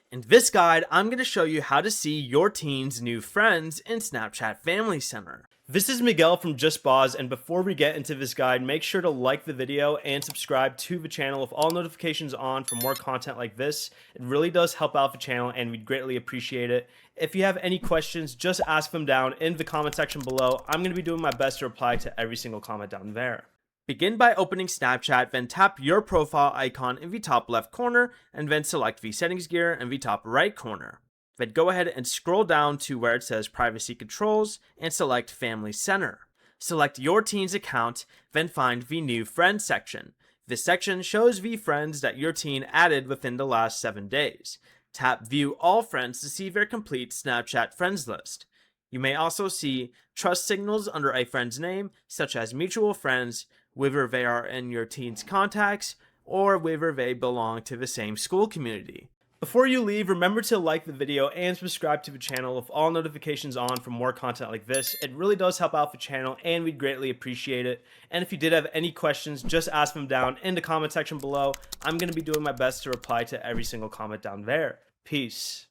In this guide, I'm going to show you how to see your teen's new friends in Snapchat Family Center. This is Miguel from Just Boz, and before we get into this guide, make sure to like the video and subscribe to the channel with all notifications on for more content like this. It really does help out the channel and we'd greatly appreciate it. If you have any questions, just ask them down in the comment section below. I'm going to be doing my best to reply to every single comment down there. Begin by opening Snapchat, then tap your profile icon in the top left corner, and then select the settings gear in the top right corner. Then go ahead and scroll down to where it says Privacy Controls and select Family Center. Select your teen's account, then find the New Friends section. This section shows the friends that your teen added within the last 7 days. Tap View All Friends to see their complete Snapchat friends list. You may also see trust signals under a friend's name, such as mutual friends, whether they are in your teen's contacts, or whether they belong to the same school community. Before you leave, remember to like the video and subscribe to the channel with all notifications on for more content like this. It really does help out the channel and we'd greatly appreciate it. And if you did have any questions, just ask them down in the comment section below. I'm going to be doing my best to reply to every single comment down there. Peace.